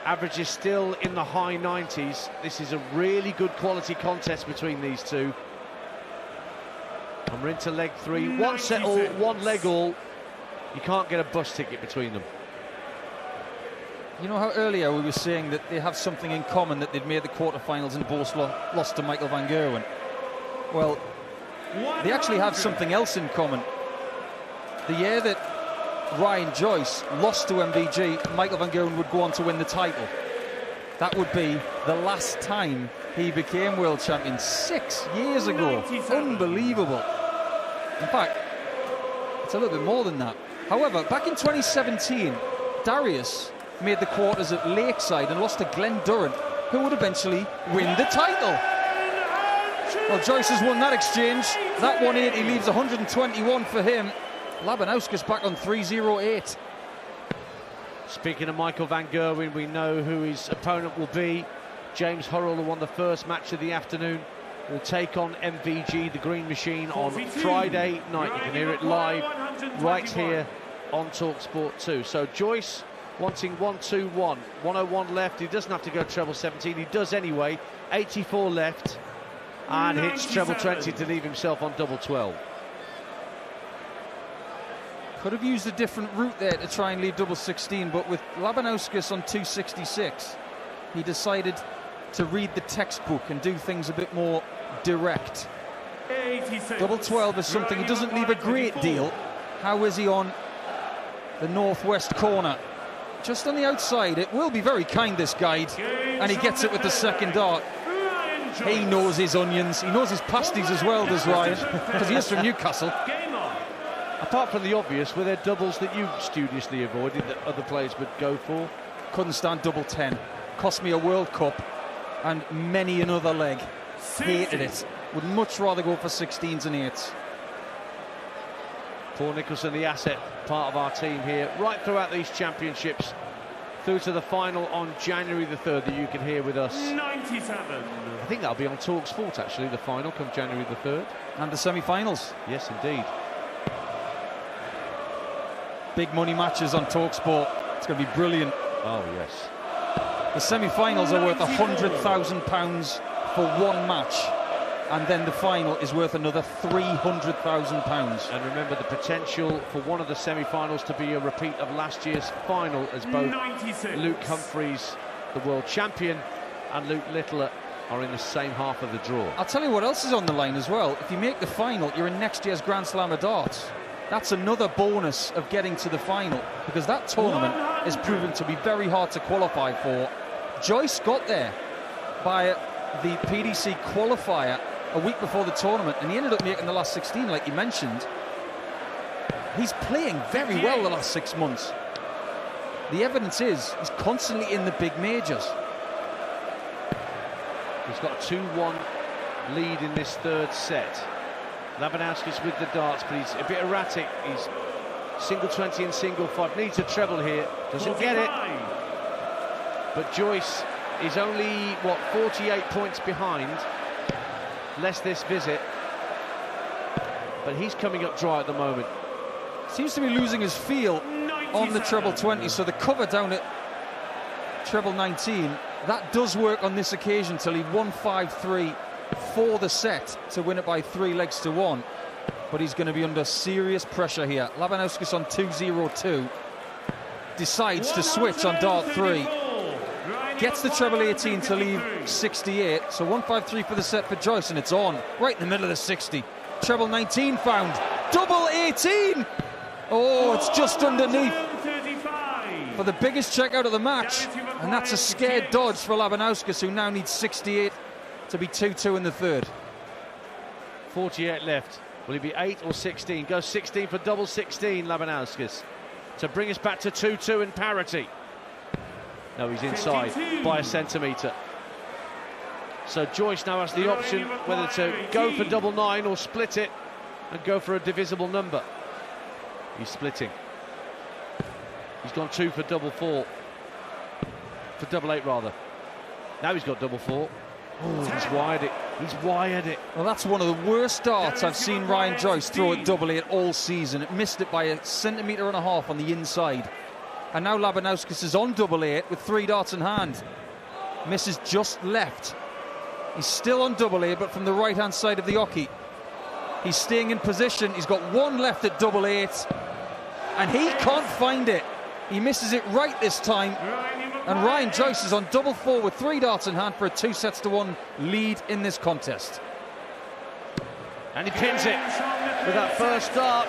Average is still in the high 90s. This is a really good quality contest between these two. And we're into leg 3. 1 set all, 1 leg all. You can't get a bus ticket between them. You know how earlier we were saying that they have something in common, that they'd made the quarterfinals and both lost to Michael van Gerwen? Well, they actually have something else in common. The year that Ryan Joyce lost to MVG, Michael van Gerwen would go on to win the title. That would be the last time he became world champion, 6 years ago. Unbelievable. In fact, it's a little bit more than that. However, back in 2017, Darius made the quarters at Lakeside and lost to Glenn Durrant, who would eventually win the title. Well, Joyce has won that exchange. That 180 leaves 121 for him. Labanauskas back on 308. Speaking of Michael van Gerwen, we know who his opponent will be. James Hurrell, who won the first match of the afternoon, will take on MVG, the Green Machine, on Friday night. You can hear it live right here on talkSPORT 2. So Joyce wanting 1-2-1, 101 left. He doesn't have to go treble 17, he does anyway. 84 left, and hits treble 20 to leave himself on double 12. Could have used a different route there to try and leave double 16, but with Labanauskas on 266, he decided to read the textbook and do things a bit more direct. 86. Double 12 is something he doesn't leave a great deal. How is he on the northwest corner? Just on the outside. It will be very kind, this guide, and he gets it with the second dart. He knows his onions, he knows his pasties as well, does Ryan, because he is from Newcastle. Apart from the obvious, were there doubles that you studiously avoided that other players would go for? Couldn't stand double 10. Cost me a World Cup and many another leg. Hated it. Would much rather go for 16s and 8s. Paul Nicholson, the asset, part of our team here, right throughout these championships, through to the final on January the 3rd that you can hear with us. 97. I think that'll be on talkSPORT, actually, the final come January the 3rd. And the semi-finals. Yes, indeed. Big money matches on talkSPORT. It's going to be brilliant. Oh, yes. The semi-finals are worth £100,000 for one match, and then the final is worth another £300,000. And remember the potential for one of the semi-finals to be a repeat of last year's final, as both 96. Luke Humphries, the world champion, and Luke Littler are in the same half of the draw. I'll tell you what else is on the line as well. If you make the final, you're in next year's Grand Slam of darts. That's another bonus of getting to the final, because that tournament is proven to be very hard to qualify for. Joyce got there by the PDC qualifier a week before the tournament, and he ended up making the last 16, like you mentioned. He's playing very well the last 6 months. The evidence is he's constantly in the big majors. He's got a 2-1 lead in this third set. Labanauskas with the darts, but he's a bit erratic. He's single 20 and single 5. Needs a treble here. Doesn't get it. But Joyce is only, 48 points behind. Less this visit. But he's coming up dry at the moment. Seems to be losing his feel on the treble 20, so the cover down at treble 19, that does work on this occasion till he won 5-3 for the set to win it by 3 legs to 1. But he's going to be under serious pressure here. Labanauskas on 2-0-2 decides to switch on dart 3, gets the treble 18 to leave 68, so 1-5-3 for the set for Joyce, and it's on right in the middle of the 60. Treble 19 found, double 18. Oh, it's just underneath for the biggest checkout of the match, and that's a scared dodge for Labanauskas, who now needs 68 to be 2-2 in the third. 48 left. Will he be 8 or 16? Goes 16 for double 16, Labanauskas, to bring us back to 2-2 in parity. No, he's inside by a centimetre. So Joyce now has the option whether to go for double 9 or split it and go for a divisible number. He's splitting. He's gone 2 for double 4. For double 8, rather. Now he's got double 4. Oh, he's wired it. He's wired it. Well, that's one of the worst darts I've seen Ryan Joyce throw at double 8 all season. It missed it by 1.5 centimetres on the inside. And now Labanauskas is on double 8 with 3 darts in hand. Misses just left. He's still on double 8, but from the right-hand side of the oche. He's staying in position. He's got 1 left at double 8, and he can't find it. He misses it right this time. And Ryan Joyce is on double 4 with 3 darts in hand for a 2-1 lead in this contest. And he pins it with that first dart.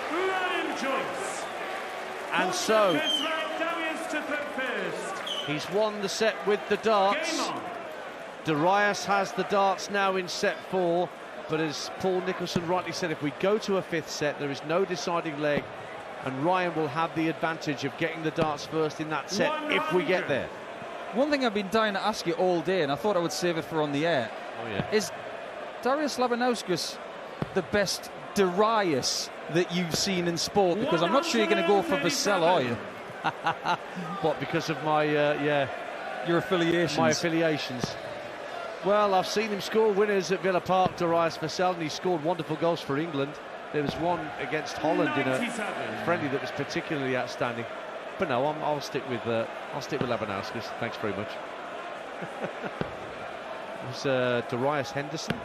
And so he's won the set with the darts. Darius has the darts now in set 4. But as Paul Nicholson rightly said, if we go to a 5th set, there is no deciding leg. And Ryan will have the advantage of getting the darts first in that set if we get there. One thing I've been dying to ask you all day, and I thought I would save it for on the air, is Darius Labanauskas the best Darius that you've seen in sport? Because I'm not sure you're going to go for Vassell, are you? What, because of my, your affiliations? My affiliations. Well, I've seen him score winners at Villa Park, Darius Vassell, and he scored wonderful goals for England. There was one against Holland in a friendly that was particularly outstanding. But no, I'll stick with Labanauskas. Thanks very much. It was Darius Henderson,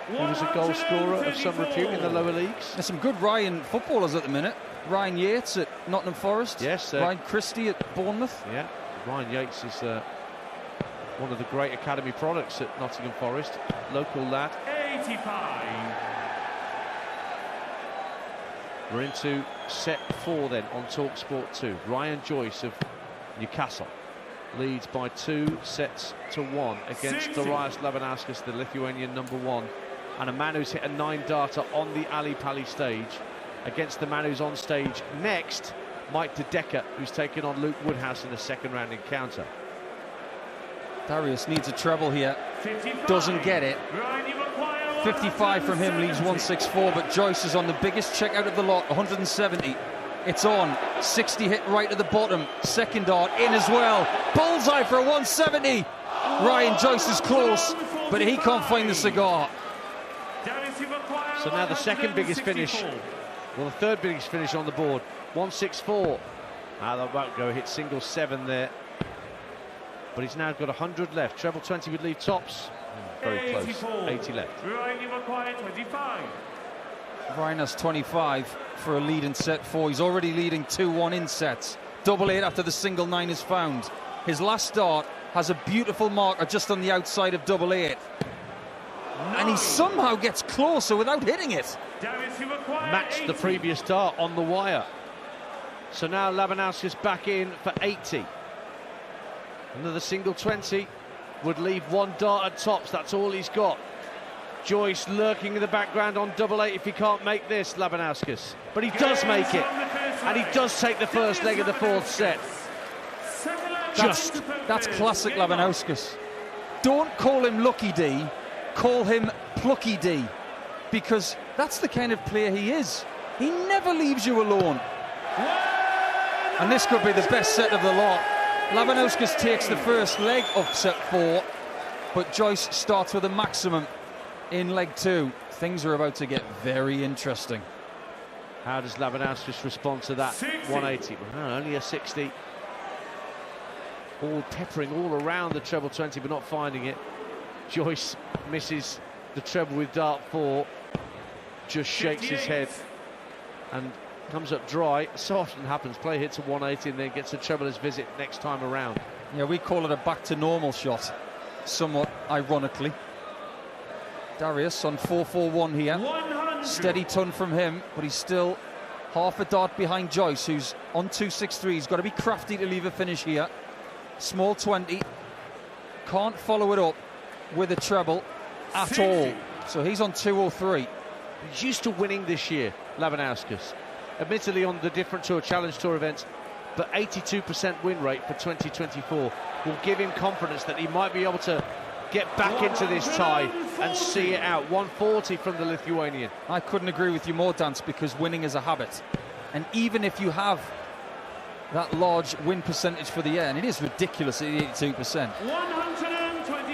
who was a goal scorer of some repute in the lower leagues. There's some good Ryan footballers at the minute. Ryan Yates at Nottingham Forest. Yes. Ryan Christie at Bournemouth. Yeah, Ryan Yates is one of the great academy products at Nottingham Forest. Local lad. 85. We're into set 4 then on talkSPORT 2. Ryan Joyce of Newcastle leads by 2 sets to 1 against Darius Labanauskas, the Lithuanian #1, and a man who's hit a 9-darter on the Ali Pali stage against the man who's on stage next, Mike De Decker, who's taken on Luke Woodhouse in a second-round encounter. Darius needs a treble here. Doesn't get it. 55 from him leaves 164, but Joyce is on the biggest check out of the lot, 170. It's on. 60 hit right at the bottom. Second dart in as well. Bullseye for a 170. Ryan Joyce is close, but he can't find the cigar. So now the second biggest finish, well, the third biggest finish on the board, 164. That won't go, hit single 7 there. But he's now got 100 left. Treble 20 would leave tops. Very close. 80 left. Ryan has 25 for a lead in set 4. He's already leading 2-1 in sets. Double 8 after the single 9 is found. His last dart has a beautiful marker just on the outside of double 8. And he somehow gets closer without hitting it. Matched the previous dart on the wire. So now Labanauskas back in for 80. Another single 20 would leave 1 dart at tops. That's all he's got. Joyce lurking in the background on double 8 if he can't make this, Labanauskas. But he does make it. And he does take the first leg of the 4th set. That's classic Labanauskas. Don't call him Lucky D, call him Plucky D. Because that's the kind of player he is. He never leaves you alone. And this could be the best set of the lot. Labanauskas takes the first leg of set 4, but Joyce starts with a maximum in leg 2. Things are about to get very interesting. How does Labanauskas respond to that 180? Well, only a 60. All peppering all around the treble 20, but not finding it. Joyce misses the treble with dart 4. Just shakes his head and comes up dry. So often happens. Player hits a 180 and then gets a trebleless visit next time around. Yeah, we call it a back to normal shot, somewhat ironically. Darius on 4-4-1 here. 100. Steady ton from him, but he's still half a dart behind Joyce, who's on 263. He's got to be crafty to leave a finish here. Small 20. Can't follow it up with a treble at 60. all. So he's on 203. He's used to winning this year, Labanauskas. Admittedly on the different Tour Challenge Tour events, but 82% win rate for 2024 will give him confidence that he might be able to get back into this tie and see it out. 140 from the Lithuanian. I couldn't agree with you more, Dance, because winning is a habit. And even if you have that large win percentage for the year, and it is ridiculous at 82%,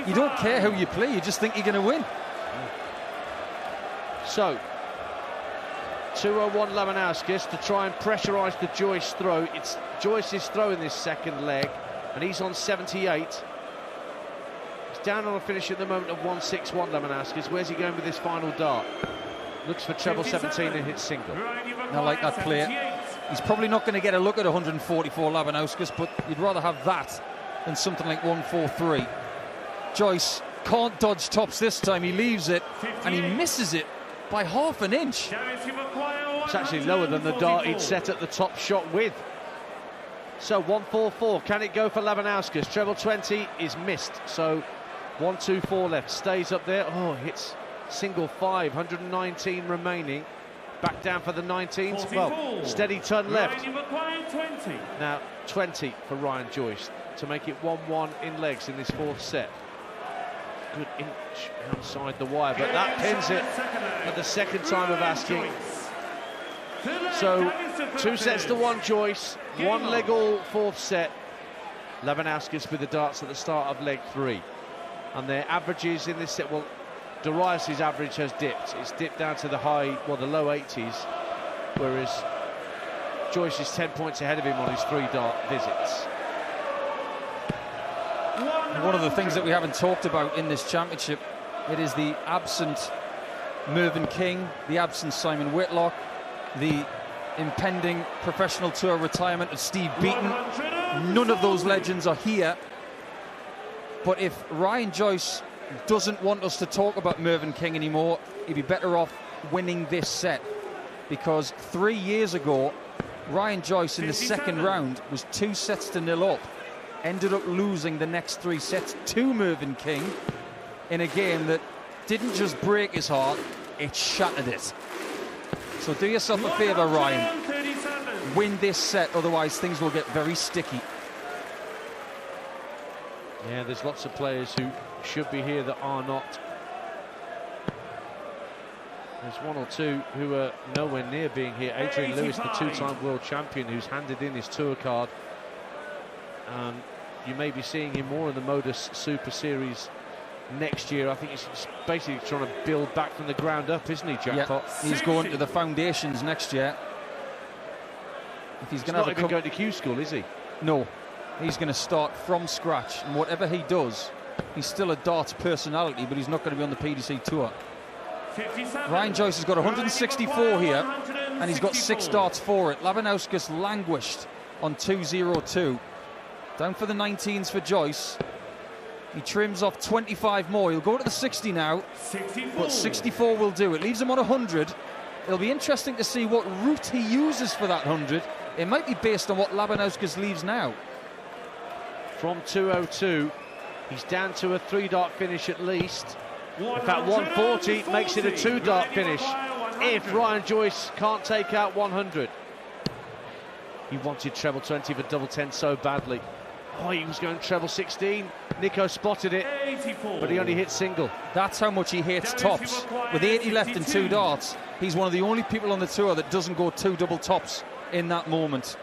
you don't care how you play, you just think you're going to win. So 201 Labanauskas to try and pressurise the Joyce throw. It's Joyce's throw in this second leg, and he's on 78. He's down on a finish at the moment of 161 Labanauskas. Where's he going with this final dart? Looks for treble 17 and hits single. I like that player. He's probably not going to get a look at 144 Labanauskas, but you'd rather have that than something like 143. Joyce can't dodge tops this time. He leaves it, and he misses it by half an inch. It's actually lower than the dart he'd set at the top shot with. So 144, can it go for Labanauskas? Treble 20 is missed, so 124 left, stays up there. Oh, hits single 5, 119 remaining. Back down for the 19s. 44. Well, steady ton left. Now 20 for Ryan Joyce to make it 1-1 in legs in this 4th set. Good inch outside the wire, but that pins it at the second time of asking. So 2 sets to 1 Joyce, 1 leg all 4th set. Labanauskas with the darts at the start of leg 3. And their averages in this set, well, Darius' average has dipped. It's dipped down to the low 80s, whereas Joyce is 10 points ahead of him on his 3 dart visits. One of the things that we haven't talked about in this championship, it is the absent Mervyn King, the absent Simon Whitlock, the impending professional tour retirement of Steve Beaton. None of those legends are here. But if Ryan Joyce doesn't want us to talk about Mervyn King anymore, he'd be better off winning this set. Because 3 years ago, Ryan Joyce in the second round was 2 sets to 0 up. Ended up losing the next 3 sets to Mervyn King in a game that didn't just break his heart, it shattered it. So do yourself a favour, Ryan. Win this set, otherwise things will get very sticky. Yeah, there's lots of players who should be here that are not. There's 1 or 2 who are nowhere near being here. Adrian Lewis, the 2-time world champion, who's handed in his tour card. You may be seeing him more in the Modus Super Series next year. I think he's basically trying to build back from the ground up, isn't he, Jackpot? Yeah, he's going to the foundations next year. If he's going to not even going to Q school, is he? No, he's going to start from scratch, and whatever he does, he's still a darts personality, but he's not going to be on the PDC tour. Ryan Joyce has got 164 here, and he's got 6 darts for it. Labanauskas languished on 202. Down for the 19s for Joyce. He trims off 25 more. He'll go to the 60 now, but 64 will do. It leaves him on 100. It'll be interesting to see what route he uses for that 100. It might be based on what Labanauskas leaves now. From 202, he's down to a 3-dart finish at least. In fact, 140 makes it a 2-dart finish if Ryan Joyce can't take out 100. He wanted treble 20 for double 10 so badly. Oh, he was going treble 16. Nico spotted it, but he only hit single. That's how much he hates tops. With 80 left and 2 darts, he's one of the only people on the tour that doesn't go 2 double tops in that moment.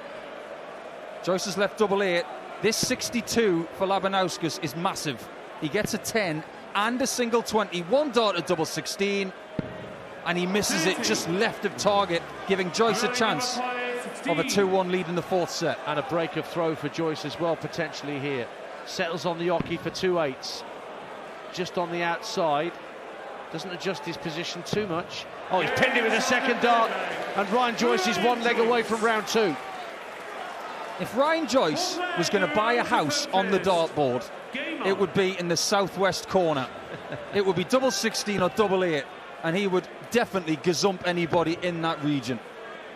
Joyce has left double 8. This 62 for Labanauskas is massive. He gets a 10 and a single 20. 1 dart at double 16, and he misses it just left of target, giving Joyce a chance of a 2-1 lead in the 4th set. And a break of throw for Joyce as well, potentially here. Settles on the oche for 2-8s. Just on the outside. Doesn't adjust his position too much. Oh, he's pinned it with a second dart, and Ryan Joyce is 1 leg away from round 2. If Ryan Joyce was going to buy a house on the dartboard, it would be in the southwest corner. It would be double 16 or double 8, and he would definitely gazump anybody in that region.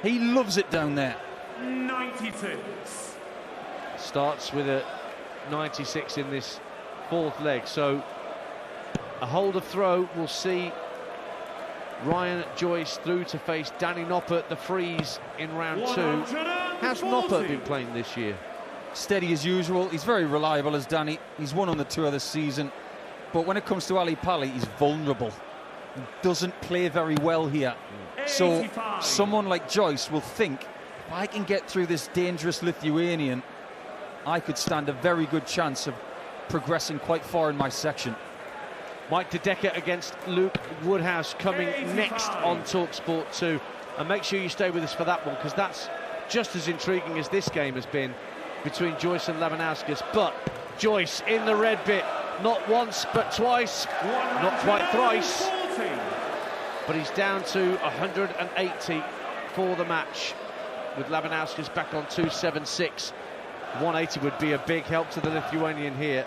He loves it down there. 96. Starts with a 96 in this 4th leg, so a hold of throw will see Ryan Joyce through to face Danny Noppert, the freeze, in round 2. How's Noppert been playing this year? Steady as usual. He's very reliable as Danny. He's won on the tour this season, but when it comes to Ali Pali, he's vulnerable. He doesn't play very well here. So someone like Joyce will think, if I can get through this dangerous Lithuanian, I could stand a very good chance of progressing quite far in my section. Mike De Decker against Luke Woodhouse coming next on talkSPORT 2. And make sure you stay with us for that one, because that's just as intriguing as this game has been between Joyce and Labanauskas. But Joyce in the red bit, not once but twice, not quite thrice. But he's down to 180 for the match, with Labanauskas back on 276. 180 would be a big help to the Lithuanian here,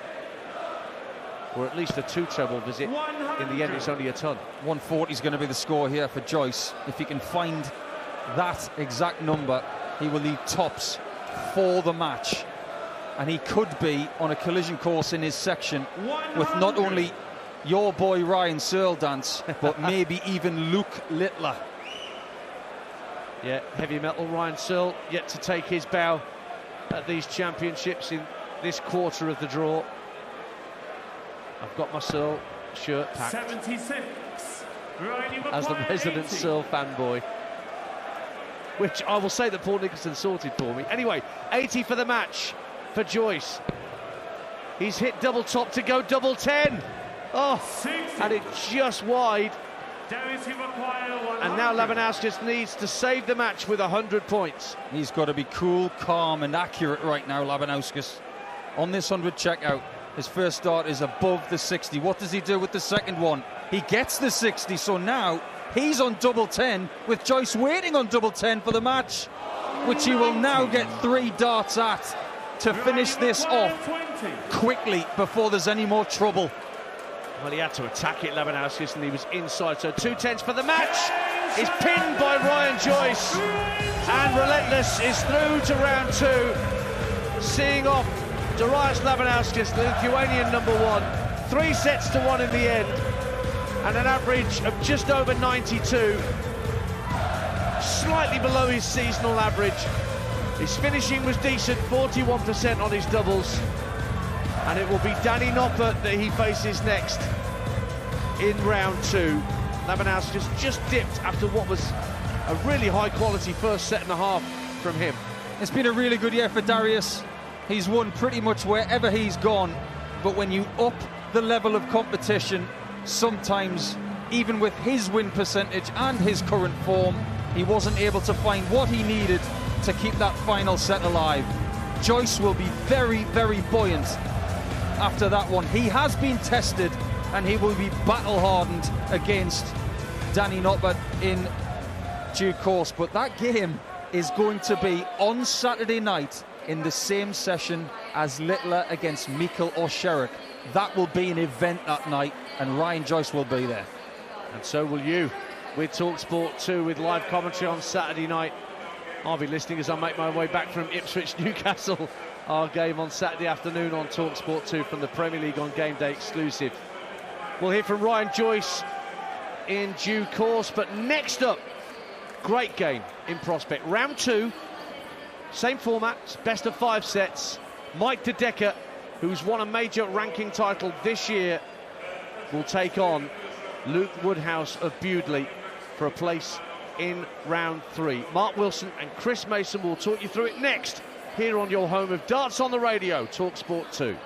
or at least a 2 treble visit. In the end, it's only a ton. 140 is going to be the score here for Joyce. If he can find that exact number, he will lead tops for the match, and he could be on a collision course in his section with not only your boy Ryan Searle Dance, but maybe even Luke Littler. Yeah, heavy metal Ryan Searle yet to take his bow at these championships in this quarter of the draw. I've got my Searle shirt packed 76. as the resident Searle fanboy. which I will say that Paul Nicholson sorted for me. Anyway, 80 for the match for Joyce. He's hit double top to go double 10. Oh, 60. And it's just wide. Darius, you've acquired 100. And now Labanauskas needs to save the match with 100 points. He's got to be cool, calm and accurate right now, Labanauskas. On this 100 checkout, his first start is above the 60. What does he do with the second one? He gets the 60, so now he's on double 10 with Joyce waiting on double 10 for the match, which he will now get 3 darts at to finish this off quickly before there's any more trouble. Well, he had to attack it, Labanauskas, and he was inside, so 2-10s for the match. Is pinned by Ryan Joyce, and Relentless is through to round 2, seeing off Darius Labanauskas, the Lithuanian #1. 3 sets to 1 in the end, and an average of just over 92, slightly below his seasonal average. His finishing was decent, 41% on his doubles, and it will be Danny Noppert that he faces next in round 2. Labanauskas just dipped after what was a really high-quality first set and a half from him. It's been a really good year for Darius. He's won pretty much wherever he's gone, but when you up the level of competition, sometimes, even with his win percentage and his current form, he wasn't able to find what he needed to keep that final set alive. Joyce will be very, very buoyant after that one. He has been tested and he will be battle-hardened against Danny Noppert in due course, but that game is going to be on Saturday night in the same session as Littler against Mikkel or Sherrick. That will be an event that night, and Ryan Joyce will be there. And so will you, with talkSPORT 2, with live commentary on Saturday night. I'll be listening as I make my way back from Ipswich, Newcastle, our game on Saturday afternoon on talkSPORT 2 from the Premier League on Game Day exclusive. We'll hear from Ryan Joyce in due course, but next up, great game in prospect. Round 2, same format, best of 5 sets. Mike De Decker, who's won a major ranking title this year, will take on Luke Woodhouse of Bewdley for a place in round 3. Mark Wilson and Chris Mason will talk you through it next, here on your home of darts on the radio, talkSPORT 2.